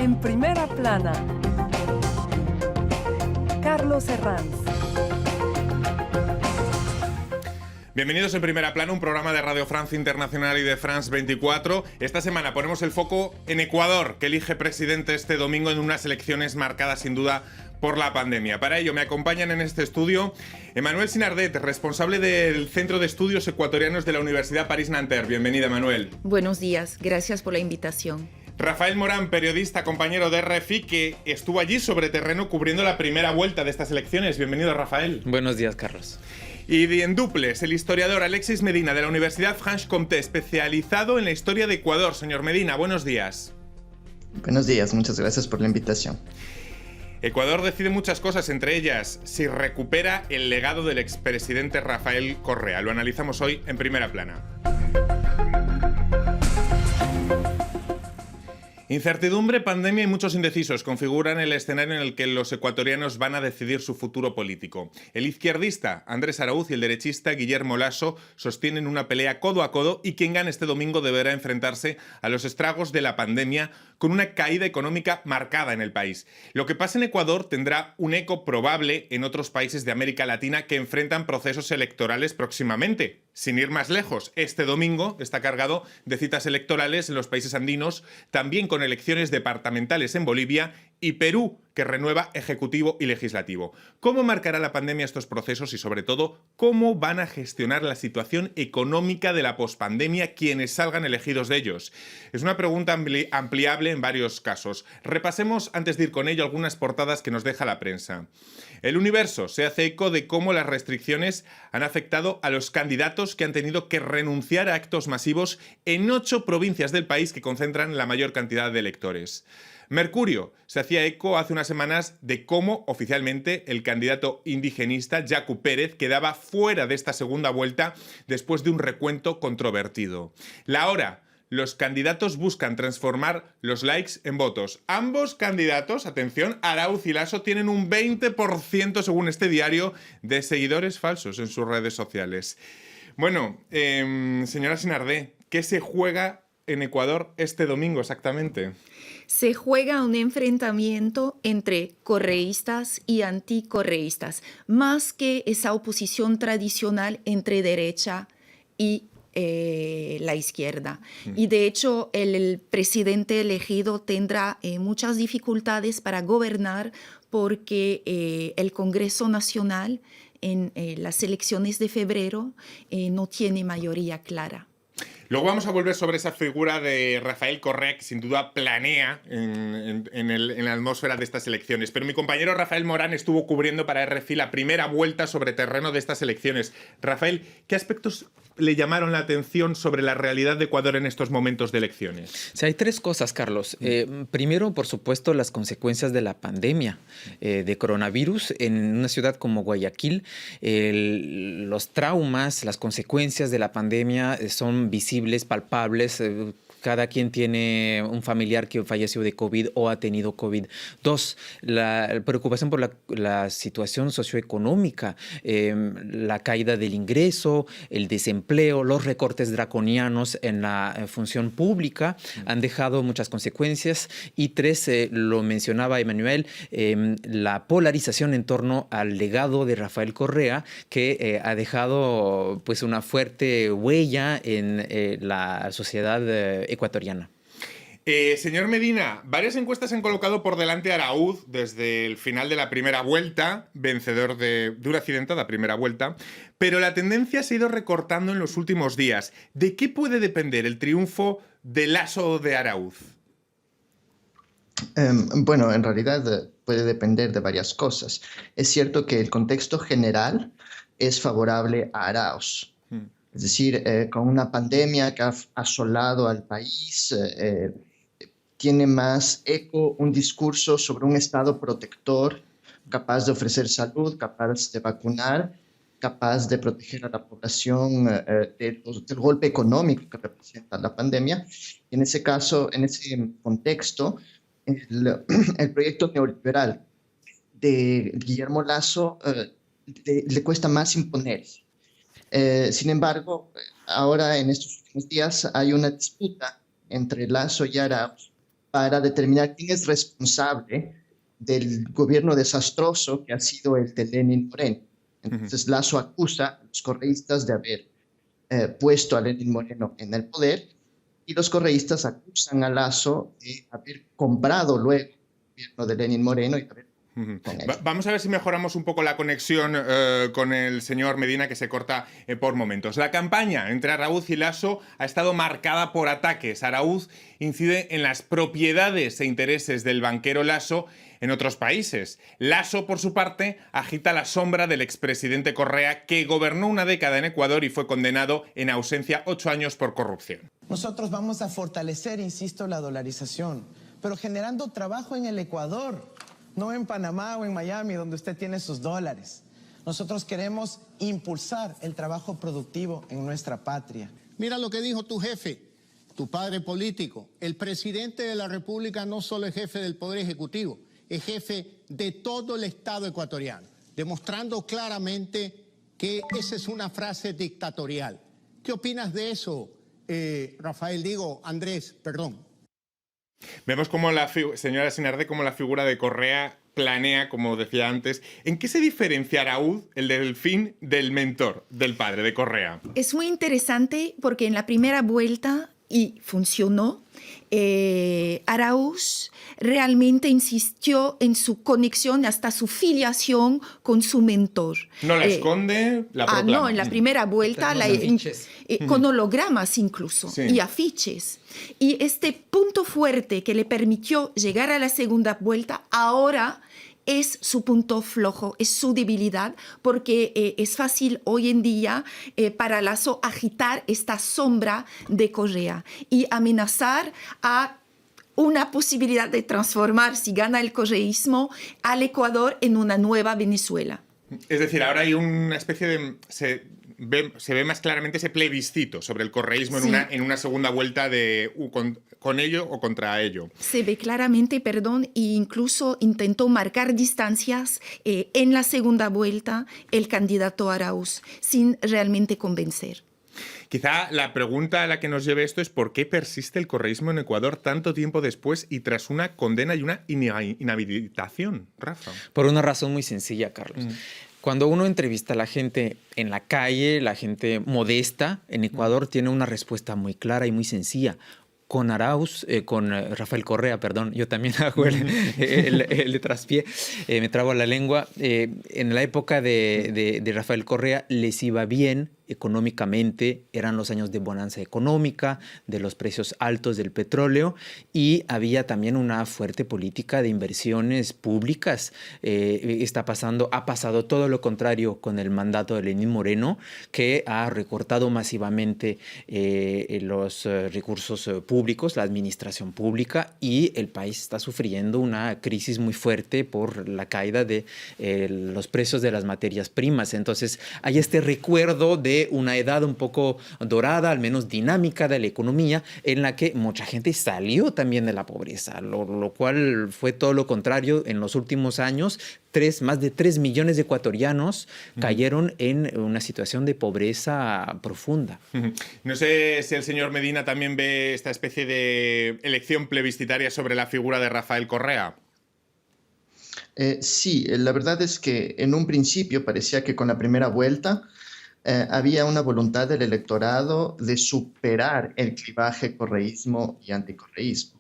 En primera plana, Carlos Herranz. Bienvenidos en Primera Plana, un programa de Radio France Internacional y de France 24. Esta semana ponemos el foco en Ecuador, que elige presidente este domingo en unas elecciones marcadas sin duda por la pandemia. Para ello me acompañan en este estudio Emmanuel Sinardet, responsable del Centro de Estudios Ecuatorianos de la Universidad París-Nanterre. Bienvenida, Emmanuel. Buenos días, gracias por la invitación. Rafael Morán, periodista, compañero de RFI, que estuvo allí sobre terreno cubriendo la primera vuelta de estas elecciones. Bienvenido, Rafael. Buenos días, Carlos. Y en duples, el historiador Alexis Medina de la Universidad Franche-Comté, especializado en la historia de Ecuador. Señor Medina, buenos días. Buenos días, muchas gracias por la invitación. Ecuador decide muchas cosas, entre ellas si recupera el legado del expresidente Rafael Correa. Lo analizamos hoy en Primera Plana. Incertidumbre, pandemia y muchos indecisos configuran el escenario en el que los ecuatorianos van a decidir su futuro político. El izquierdista Andrés Araúz y el derechista Guillermo Lasso sostienen una pelea codo a codo y quien gane este domingo deberá enfrentarse a los estragos de la pandemia con una caída económica marcada en el país. Lo que pasa en Ecuador tendrá un eco probable en otros países de América Latina que enfrentan procesos electorales próximamente. Sin ir más lejos, este domingo está cargado de citas electorales en los países andinos, también con elecciones departamentales en Bolivia y Perú, que renueva ejecutivo y legislativo. ¿Cómo marcará la pandemia estos procesos y, sobre todo, cómo van a gestionar la situación económica de la pospandemia quienes salgan elegidos de ellos? Es una pregunta ampliable en varios casos. Repasemos, antes de ir con ello, algunas portadas que nos deja la prensa. El Universo se hace eco de cómo las restricciones han afectado a los candidatos que han tenido que renunciar a actos masivos en 8 provincias del país que concentran la mayor cantidad de electores. Mercurio se hacía eco hace unas semanas de cómo oficialmente el candidato indigenista Yacu Pérez quedaba fuera de esta segunda vuelta después de un recuento controvertido. La Hora. Los candidatos buscan transformar los likes en votos. Ambos candidatos, atención, Araúz y Lasso, tienen un 20%, según este diario, de seguidores falsos en sus redes sociales. Bueno, señora Sinardet, ¿qué se juega en Ecuador este domingo exactamente? Se juega un enfrentamiento entre correístas y anticorreístas, más que esa oposición tradicional entre derecha y la izquierda. Y de hecho el presidente elegido tendrá muchas dificultades para gobernar porque el Congreso Nacional en las elecciones de febrero no tiene mayoría clara. Luego vamos a volver sobre esa figura de Rafael Correa, que sin duda planea en la atmósfera de estas elecciones. Pero mi compañero Rafael Morán estuvo cubriendo para RFI la primera vuelta sobre terreno de estas elecciones. Rafael, ¿qué aspectos le llamaron la atención sobre la realidad de Ecuador en estos momentos de elecciones? Sí, hay 3 cosas, Carlos. Primero, por supuesto, las consecuencias de la pandemia de coronavirus en una ciudad como Guayaquil. Los traumas, las consecuencias de la pandemia son visibles, palpables. Cada quien tiene un familiar que falleció de COVID o ha tenido COVID. 2, la preocupación por la situación socioeconómica, la caída del ingreso, el desempleo, los recortes draconianos en la función pública han dejado muchas consecuencias. Y 3, lo mencionaba Emmanuel, la polarización en torno al legado de Rafael Correa, que ha dejado pues una fuerte huella en la sociedad ecuatoriana. Señor Medina, varias encuestas han colocado por delante a Araúz desde el final de la primera vuelta, vencedor de una accidentada primera vuelta, pero la tendencia se ha ido recortando en los últimos días. ¿De qué puede depender el triunfo de Lasso o de Araúz? Bueno, en realidad puede depender de varias cosas. Es cierto que el contexto general es favorable a Arauz. Es decir, con una pandemia que ha asolado al país, tiene más eco un discurso sobre un Estado protector, capaz de ofrecer salud, capaz de vacunar, capaz de proteger a la población del golpe económico que representa la pandemia. Y en ese caso, en ese contexto, el proyecto neoliberal de Guillermo Lasso le cuesta más imponerse. Sin embargo, ahora en estos últimos días hay una disputa entre Lasso y Arauz para determinar quién es responsable del gobierno desastroso que ha sido el de Lenin Moreno. Entonces Lasso acusa a los correístas de haber puesto a Lenin Moreno en el poder, y los correístas acusan a Lasso de haber comprado luego el gobierno de Lenin Moreno y de haber Vamos a ver si mejoramos un poco la conexión con el señor Medina, que se corta por momentos. La campaña entre Araúz y Lasso ha estado marcada por ataques. Araúz incide en las propiedades e intereses del banquero Lasso en otros países. Lasso, por su parte, agita la sombra del expresidente Correa, que gobernó una década en Ecuador y fue condenado en ausencia 8 años por corrupción. Nosotros vamos a fortalecer, insisto, la dolarización, pero generando trabajo en el Ecuador, no en Panamá o en Miami, donde usted tiene sus dólares. Nosotros queremos impulsar el trabajo productivo en nuestra patria. Mira lo que dijo tu jefe, tu padre político. El presidente de la República no solo es jefe del Poder Ejecutivo, es jefe de todo el Estado ecuatoriano, demostrando claramente que esa es una frase dictatorial. ¿Qué opinas de eso, Rafael? Andrés, perdón. Vemos como señora Sinarde, como la figura de Correa planea, como decía antes. ¿En qué se diferencia Araúz, el delfín, del mentor, del padre, de Correa? Es muy interesante porque en la primera vuelta, y funcionó, Araúz realmente insistió en su conexión, hasta su filiación con su mentor. No la esconde, la proclama. No, en la primera vuelta, con hologramas incluso, sí, y afiches. Y este punto fuerte que le permitió llegar a la segunda vuelta, ahora es su punto flojo, es su debilidad, porque es fácil hoy en día para Lasso agitar esta sombra de Correa y amenazar a una posibilidad de transformar, si gana el correísmo, al Ecuador en una nueva Venezuela. Es decir, ahora hay una especie de... Se ve más claramente ese plebiscito sobre el correísmo, sí, en una segunda vuelta con ello o contra ello. Se ve claramente, e incluso intentó marcar distancias en la segunda vuelta el candidato Araúz, sin realmente convencer. Quizá la pregunta a la que nos lleve esto es ¿por qué persiste el correísmo en Ecuador tanto tiempo después y tras una condena y una inhabilitación, Rafa? Por una razón muy sencilla, Carlos. Cuando uno entrevista a la gente en la calle, la gente modesta en Ecuador tiene una respuesta muy clara y muy sencilla. Con Araúz, con Rafael Correa, perdón, yo también hago el traspié, me trabo la lengua. En la época de Rafael Correa les iba bien económicamente, eran los años de bonanza económica, de los precios altos del petróleo, y había también una fuerte política de inversiones públicas. Ha pasado todo lo contrario con el mandato de Lenín Moreno, que ha recortado masivamente los recursos públicos, la administración pública, y el país está sufriendo una crisis muy fuerte por la caída de los precios de las materias primas. Entonces hay este recuerdo de una edad un poco dorada, al menos dinámica de la economía, en la que mucha gente salió también de la pobreza, lo cual fue todo lo contrario en los últimos años. Más de 3 millones de ecuatorianos cayeron en una situación de pobreza profunda. No sé si el señor Medina también ve esta especie de elección plebiscitaria sobre la figura de Rafael Correa. Sí, la verdad es que en un principio parecía que con la primera vuelta había una voluntad del electorado de superar el clivaje correísmo y anticorreísmo,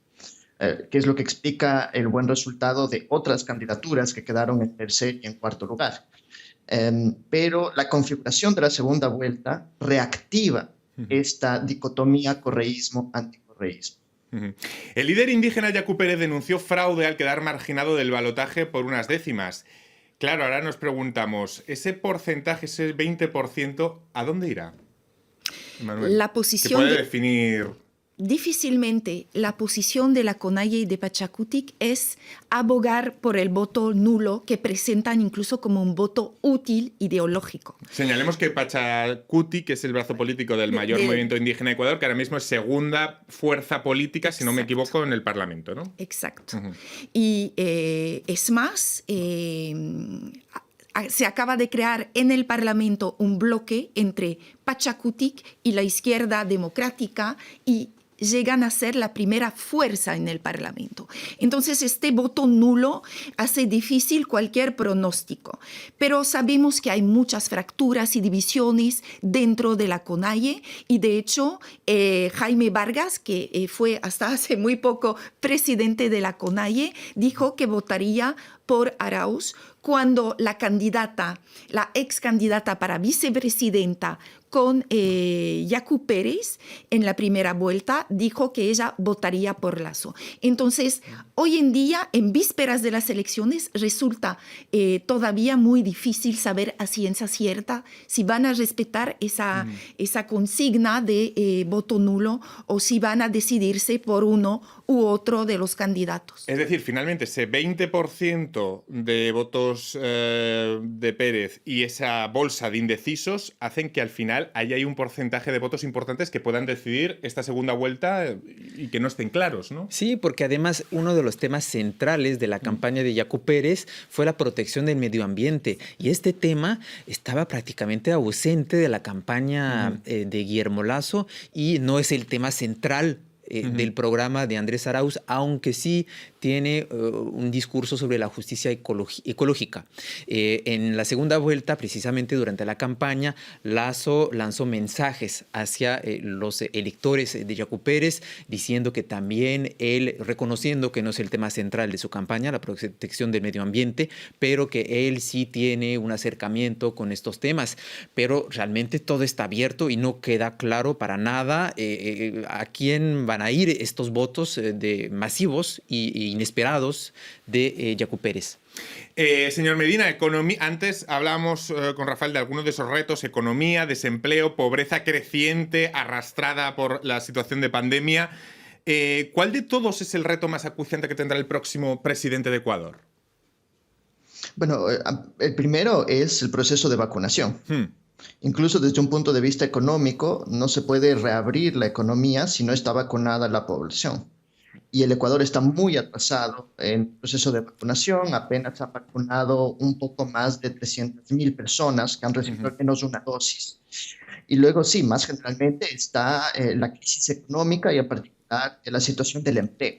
que es lo que explica el buen resultado de otras candidaturas que quedaron en tercer y en cuarto lugar. Pero la configuración de la segunda vuelta reactiva esta dicotomía correísmo-anticorreísmo. El líder indígena Yacu Pérez denunció fraude al quedar marginado del balotaje por unas décimas. Claro, ahora nos preguntamos, ese porcentaje, ese 20%, ¿a dónde irá? Manuel, la posición ¿qué puede definir? Difícilmente la posición de la CONAIE y de Pachacutic es abogar por el voto nulo, que presentan incluso como un voto útil ideológico. Señalemos que Pachacutic es el brazo político del mayor movimiento indígena de Ecuador, que ahora mismo es segunda fuerza política, exacto, si no me equivoco, en el Parlamento, ¿no? Exacto. Y es más... se acaba de crear en el Parlamento un bloque entre Pachacutic y la izquierda democrática, y llegan a ser la primera fuerza en el Parlamento. Entonces, este voto nulo hace difícil cualquier pronóstico. Pero sabemos que hay muchas fracturas y divisiones dentro de la CONAIE y, de hecho, Jaime Vargas, que fue hasta hace muy poco presidente de la CONAIE, dijo que votaría por Arauz cuando la ex candidata para vicepresidenta con Yacu Pérez en la primera vuelta dijo que ella votaría por Lasso. Entonces, hoy en día, en vísperas de las elecciones, resulta todavía muy difícil saber a ciencia cierta si van a respetar esa consigna de voto nulo o si van a decidirse por uno u otro de los candidatos. Es decir, finalmente ese 20% de votos de Pérez y esa bolsa de indecisos hacen que al final ahí hay un porcentaje de votos importantes que puedan decidir esta segunda vuelta y que no estén claros, ¿no? Sí, porque además uno de los temas centrales de la campaña de Yacu Pérez fue la protección del medio ambiente y este tema estaba prácticamente ausente de la campaña de Guillermo Lasso y no es el tema central del programa de Andrés Arauz, aunque sí tiene un discurso sobre la justicia ecológica. En la segunda vuelta, precisamente durante la campaña, Lasso lanzó mensajes hacia los electores de Yacu Pérez, diciendo que también él, reconociendo que no es el tema central de su campaña, la protección del medio ambiente, pero que él sí tiene un acercamiento con estos temas. Pero realmente todo está abierto y no queda claro para nada a quién van a ir estos votos masivos e inesperados de Yacu Pérez. Señor Medina, antes hablábamos con Rafael de algunos de esos retos: economía, desempleo, pobreza creciente arrastrada por la situación de pandemia. ¿Cuál de todos es el reto más acuciante que tendrá el próximo presidente de Ecuador? Bueno, el primero es el proceso de vacunación. Incluso desde un punto de vista económico, no se puede reabrir la economía si no está vacunada la población. Y el Ecuador está muy atrasado en el proceso de vacunación. Apenas ha vacunado un poco más de 300,000 personas que han recibido al menos una dosis. Y luego, sí, más generalmente está la crisis económica y en particular la situación del empleo.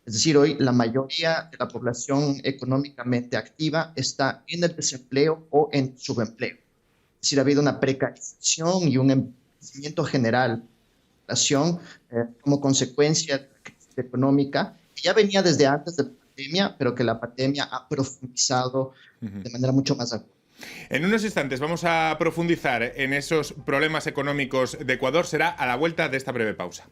Es decir, hoy la mayoría de la población económicamente activa está en el desempleo o en subempleo. Es decir, ha habido una precarización y un empobrecimiento general de la población como consecuencia de la crisis económica, que ya venía desde antes de la pandemia, pero que la pandemia ha profundizado de manera mucho más aguda. En unos instantes vamos a profundizar en esos problemas económicos de Ecuador. Será a la vuelta de esta breve pausa.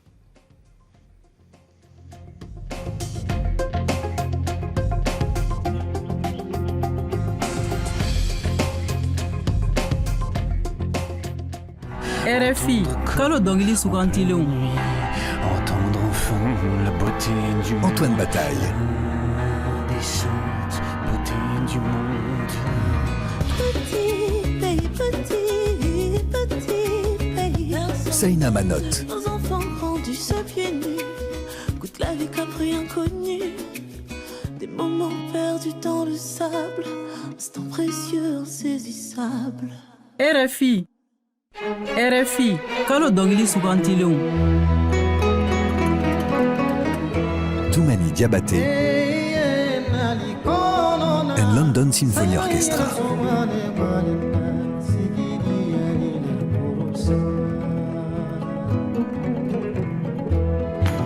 RFI, kalo dongili sugantilenw. Antoine Bataille. Seina Manotte. Nos enfants grandis se pieds nus, goûtent la vie comme rien connu. Des moments perdus dans le sable, instants précieux insaisissables. RFI, kalo dongili sugantilenw. Toumani Diabaté and London Symphony Orchestra.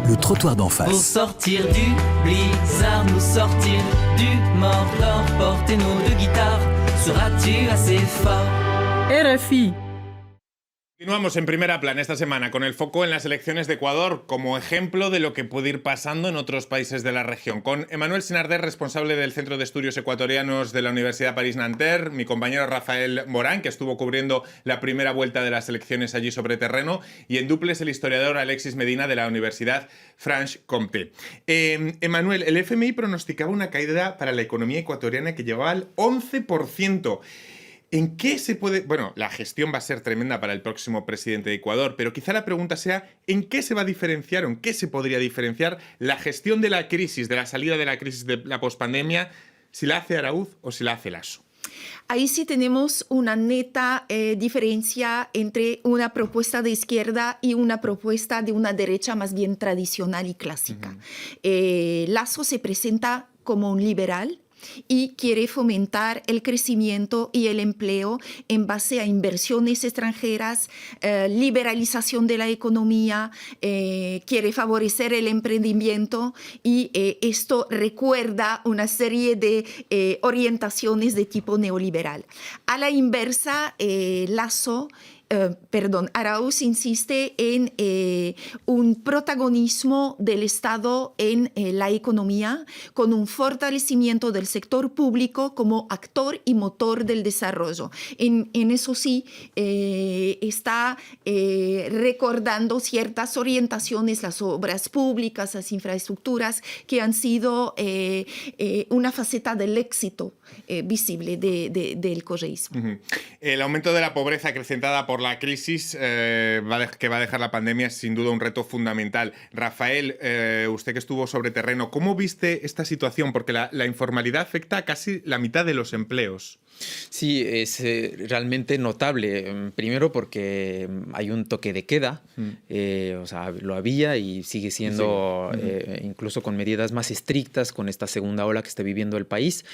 Le trottoir d'en face. Pour sortir du blizzard, nous sortir du Mordor, porter nos deux guitares, seras-tu assez fort? RFI. Continuamos en Primera Plana esta semana con el foco en las elecciones de Ecuador como ejemplo de lo que puede ir pasando en otros países de la región. Con Emmanuel Sinarder, responsable del Centro de Estudios Ecuatorianos de la Universidad París-Nanterre, mi compañero Rafael Morán, que estuvo cubriendo la primera vuelta de las elecciones allí sobre terreno, y en duples el historiador Alexis Medina de la Universidad Franche-Comté. Emmanuel, el FMI pronosticaba una caída para la economía ecuatoriana que llegaba al 11%. ¿En qué se puede...? Bueno, la gestión va a ser tremenda para el próximo presidente de Ecuador, pero quizá la pregunta sea ¿en qué se va a diferenciar o en qué se podría diferenciar la gestión de la crisis, de la salida de la crisis de la pospandemia, si la hace Arauz o si la hace Lasso? Ahí sí tenemos una neta diferencia entre una propuesta de izquierda y una propuesta de una derecha más bien tradicional y clásica. Lasso se presenta como un liberal y quiere fomentar el crecimiento y el empleo en base a inversiones extranjeras, liberalización de la economía, quiere favorecer el emprendimiento y esto recuerda una serie de orientaciones de tipo neoliberal. A la inversa, Arauz insiste en un protagonismo del Estado en la economía, con un fortalecimiento del sector público como actor y motor del desarrollo. En eso sí, está recordando ciertas orientaciones, las obras públicas, las infraestructuras, que han sido una faceta del éxito visible del correísmo. El aumento de la pobreza acrecentada por la crisis que va a dejar la pandemia es sin duda un reto fundamental. Rafael, usted que estuvo sobre terreno, ¿cómo viste esta situación? Porque la informalidad afecta a casi la mitad de los empleos. Sí, es realmente notable. Primero porque hay un toque de queda, o sea, lo había y sigue siendo, incluso con medidas más estrictas con esta segunda ola que está viviendo el país,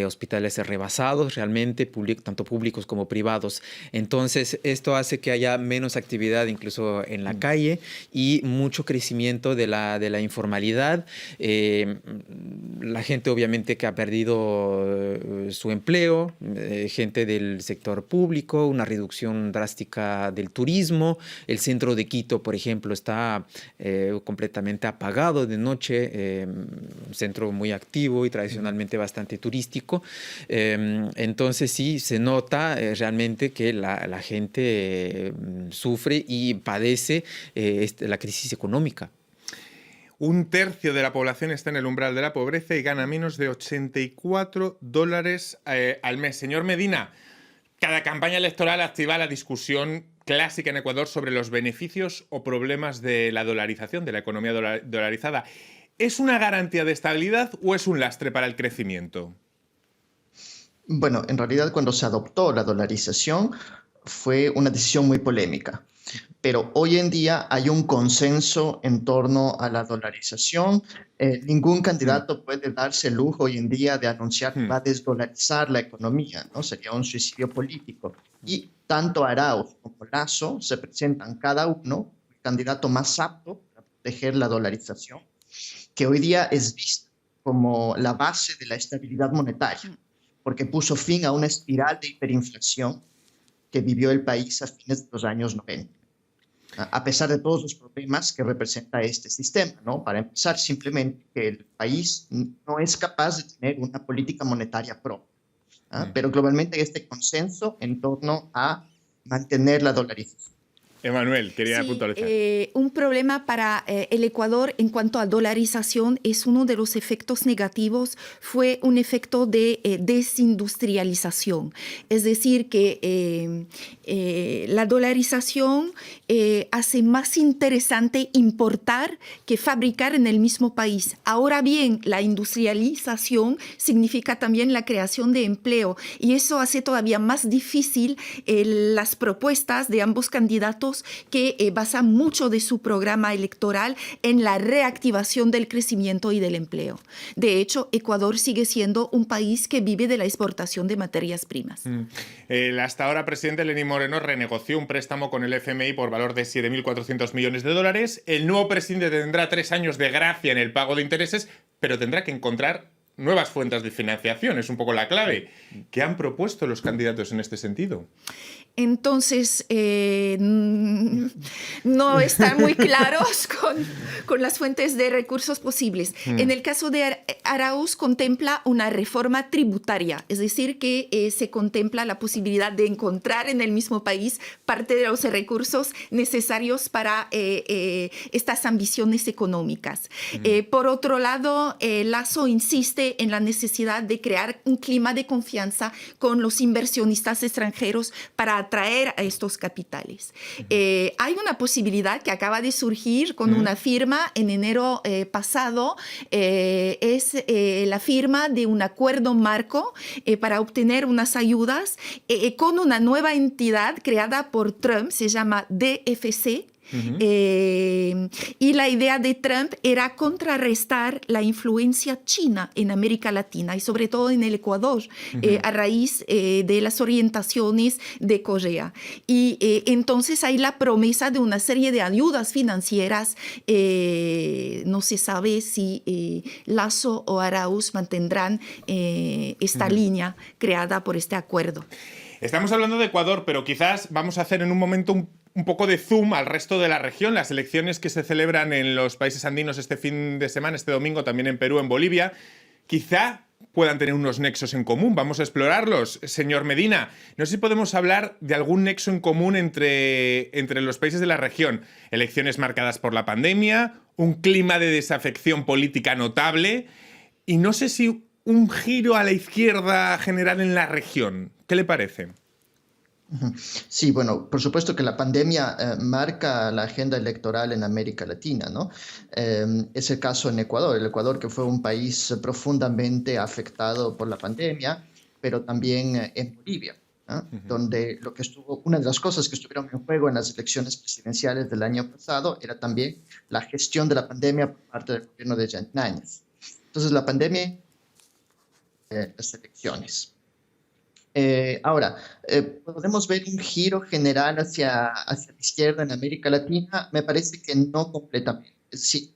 hospitales rebasados realmente, tanto públicos como privados. Entonces, esto hace que haya menos actividad incluso en la calle y mucho crecimiento de la informalidad. La gente obviamente que ha perdido su empleo, gente del sector público, una reducción drástica del turismo. El centro de Quito, por ejemplo, está completamente apagado de noche, un centro muy activo y tradicionalmente bastante turístico. Entonces sí, se nota realmente que la gente sufre y padece la crisis económica. Un tercio de la población está en el umbral de la pobreza y gana menos de $84 al mes. Señor Medina, cada campaña electoral activa la discusión clásica en Ecuador sobre los beneficios o problemas de la dolarización, de la economía dolarizada. ¿Es una garantía de estabilidad o es un lastre para el crecimiento? Bueno, en realidad cuando se adoptó la dolarización fue una decisión muy polémica. Pero hoy en día hay un consenso en torno a la dolarización. Ningún candidato puede darse el lujo hoy en día de anunciar que va a desdolarizar la economía, ¿no? Sería un suicidio político. Y tanto Arauz como Lasso se presentan cada uno el candidato más apto para proteger la dolarización, que hoy día es vista como la base de la estabilidad monetaria, porque puso fin a una espiral de hiperinflación que vivió el país a fines de los años 90. A pesar de todos los problemas que representa este sistema, ¿no? Para empezar, simplemente que el país no es capaz de tener una política monetaria propia. Pero globalmente hay este consenso en torno a mantener la dolarización. Emanuel, quería puntualizar. Un problema para el Ecuador en cuanto a dolarización es uno de los efectos negativos, fue un efecto de desindustrialización. Es decir, que la dolarización hace más interesante importar que fabricar en el mismo país. Ahora bien, la industrialización significa también la creación de empleo y eso hace todavía más difícil las propuestas de ambos candidatos que basan mucho de su programa electoral en la reactivación del crecimiento y del empleo. De hecho, Ecuador sigue siendo un país que vive de la exportación de materias primas. El hasta ahora presidente Lenín Moreno renegoció un préstamo con el FMI por valor de $7.400 millones. El nuevo presidente tendrá 3 años de gracia en el pago de intereses, pero tendrá que encontrar nuevas fuentes de financiación. Es un poco la clave. ¿Qué han propuesto los candidatos en este sentido? Entonces, no están muy claros con las fuentes de recursos posibles. En el caso de Arauz, contempla una reforma tributaria, es decir, que se contempla la posibilidad de encontrar en el mismo país parte de los recursos necesarios para estas ambiciones económicas. Por otro lado, Lasso insiste en la necesidad de crear un clima de confianza con los inversionistas extranjeros para atraer a estos capitales. Hay una posibilidad posibilidad que acaba de surgir con una firma en enero pasado. Es la firma de un acuerdo marco para obtener unas ayudas con una nueva entidad creada por Trump, se llama DFC. Y la idea de Trump era contrarrestar la influencia china en América Latina y sobre todo en el Ecuador a raíz de las orientaciones de Correa. Y entonces hay la promesa de una serie de ayudas financieras. No se sabe si Lasso o Arauz mantendrán esta línea creada por este acuerdo. Estamos hablando de Ecuador, pero quizás vamos a hacer en un momento un poco de zoom al resto de la región. Las elecciones que se celebran en los países andinos este fin de semana, este domingo, también en Perú, en Bolivia, quizá puedan tener unos nexos en común. Vamos a explorarlos. Señor Medina, no sé si podemos hablar de algún nexo en común entre los países de la región. Elecciones marcadas por la pandemia, un clima de desafección política notable y no sé si un giro a la izquierda general en la región. ¿Qué le parece? Sí, bueno, por supuesto que la pandemia marca la agenda electoral en América Latina, ¿no? Es el caso en Ecuador. El Ecuador, que fue un país profundamente afectado por la pandemia, pero también en Bolivia, ¿no? Donde una de las cosas que estuvieron en juego en las elecciones presidenciales del año pasado era también la gestión de la pandemia por parte del gobierno de Yaní Áñez. Entonces, la pandemia, las elecciones. Ahora, ¿podemos ver un giro general hacia la izquierda en América Latina? Me parece que no completamente. Sí,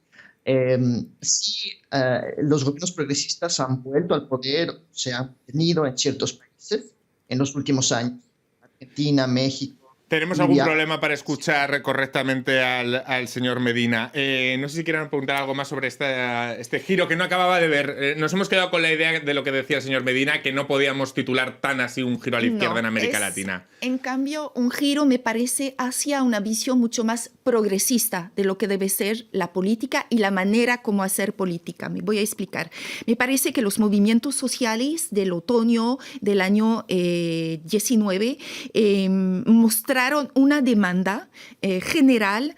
los gobiernos progresistas han vuelto al poder, se han tenido en ciertos países en los últimos años. Argentina, México. ¿Tenemos algún problema para escuchar correctamente al señor Medina? No sé si quieren preguntar algo más sobre este giro que no acababa de ver. Nos hemos quedado con la idea de lo que decía el señor Medina, que no podíamos titular tan así un giro a la izquierda en América Latina. En cambio, un giro me parece hacia una visión mucho más progresista de lo que debe ser la política y la manera como hacer política. Me voy a explicar. Me parece que los movimientos sociales del otoño del año 19 mostraron una demanda general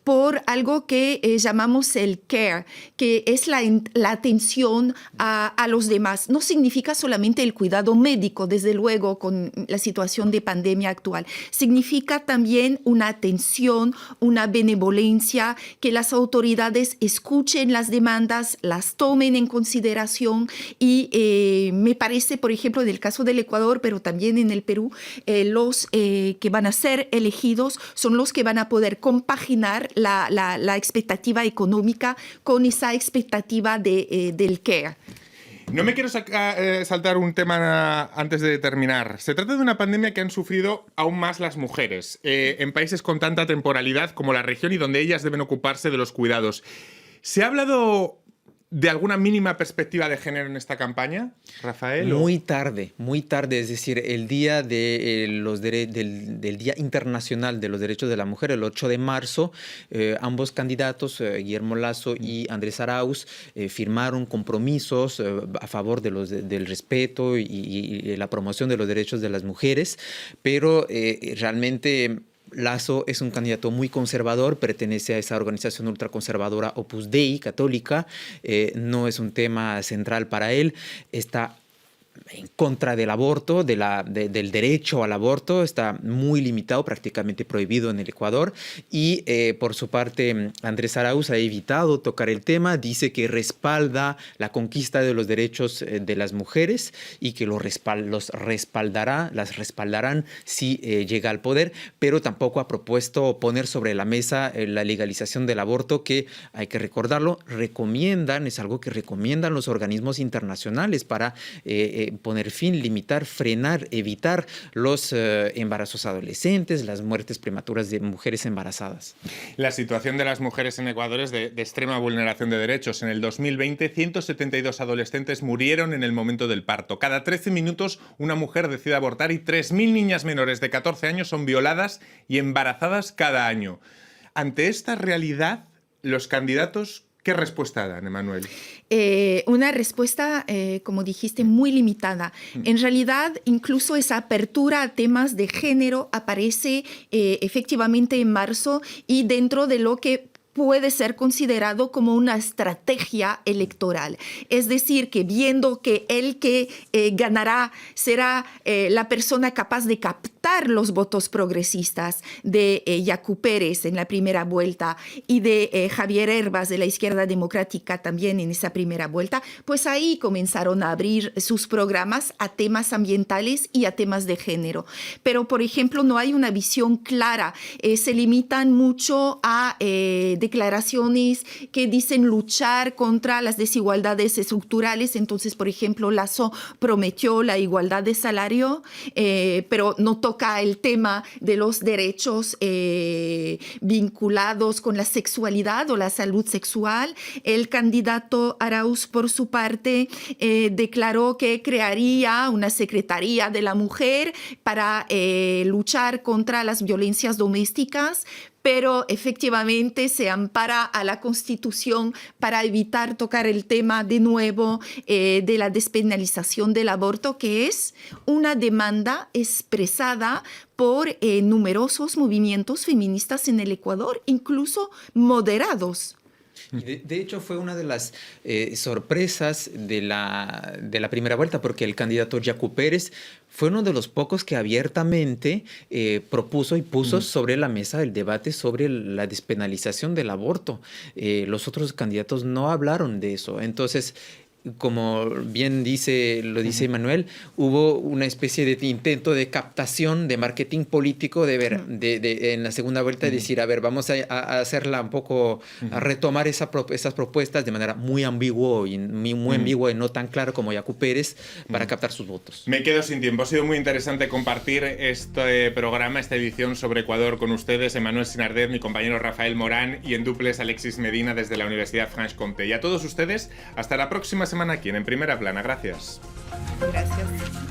por algo que llamamos el care, que es la atención a los demás. No significa solamente el cuidado médico, desde luego, con la situación de pandemia actual. Significa también una atención, una benevolencia, que las autoridades escuchen las demandas, las tomen en consideración y me parece, por ejemplo, en el caso del Ecuador, pero también en el Perú, los que van a ser elegidos son los que van a poder compaginar la expectativa económica con esa expectativa del care. No me quiero saltar un tema antes de terminar. Se trata de una pandemia que han sufrido aún más las mujeres en países con tanta temporalidad como la región y donde ellas deben ocuparse de los cuidados. ¿Se ha hablado de alguna mínima perspectiva de género en esta campaña, Rafael? Muy tarde, es decir, el día del Día Internacional de los Derechos de la Mujer, el 8 de marzo, ambos candidatos, Guillermo Lasso y Andrés Arauz, firmaron compromisos a favor del respeto y la promoción de los derechos de las mujeres, pero realmente Lasso es un candidato muy conservador, pertenece a esa organización ultraconservadora Opus Dei, católica, no es un tema central para él, está en contra del aborto, del derecho al aborto, está muy limitado, prácticamente prohibido en el Ecuador. Y por su parte, Andrés Arauz ha evitado tocar el tema, dice que respalda la conquista de los derechos de las mujeres y que las respaldarán si llega al poder, pero tampoco ha propuesto poner sobre la mesa la legalización del aborto, que hay que recordarlo, es algo que recomiendan los organismos internacionales para poner fin, limitar, frenar, evitar los embarazos adolescentes, las muertes prematuras de mujeres embarazadas. La situación de las mujeres en Ecuador es de extrema vulneración de derechos. En el 2020, 172 adolescentes murieron en el momento del parto. Cada 13 minutos una mujer decide abortar y 3.000 niñas menores de 14 años son violadas y embarazadas cada año. Ante esta realidad, los candidatos, ¿Qué respuesta dan, Emmanuel? Una respuesta, como dijiste, muy limitada. En realidad, incluso esa apertura a temas de género aparece efectivamente en marzo y dentro de lo que puede ser considerado como una estrategia electoral. Es decir, que viendo que el que ganará será la persona capaz de captar los votos progresistas de Yacu Pérez en la primera vuelta y de Javier Herbas de la Izquierda Democrática también en esa primera vuelta, pues ahí comenzaron a abrir sus programas a temas ambientales y a temas de género. Pero, por ejemplo, no hay una visión clara. Se limitan mucho a declaraciones que dicen luchar contra las desigualdades estructurales. Entonces, por ejemplo, Lasso prometió la igualdad de salario, pero no toca el tema de los derechos vinculados con la sexualidad o la salud sexual. El candidato Arauz, por su parte, declaró que crearía una Secretaría de la Mujer para luchar contra las violencias domésticas, pero efectivamente se ampara a la Constitución para evitar tocar el tema de nuevo de la despenalización del aborto, que es una demanda expresada por numerosos movimientos feministas en el Ecuador, incluso moderados. De hecho, fue una de las sorpresas de la primera vuelta, porque el candidato Yacu Pérez fue uno de los pocos que abiertamente propuso y puso sobre la mesa el debate sobre la despenalización del aborto. Los otros candidatos no hablaron de eso. Entonces, como bien lo dice Emmanuel, hubo una especie de intento de captación, de marketing político, en la segunda vuelta, de decir, a ver, vamos a hacerla un poco, a retomar esas propuestas de manera muy ambigua y muy ambigua y no tan clara como Yacu Pérez, para captar sus votos. Me quedo sin tiempo. Ha sido muy interesante compartir este programa, esta edición sobre Ecuador con ustedes, Emmanuel Sinardet, mi compañero Rafael Morán y en duples Alexis Medina desde la Universidad Franche Comté. Y a todos ustedes, hasta la próxima semana aquí en Primera Plana. Gracias. Gracias.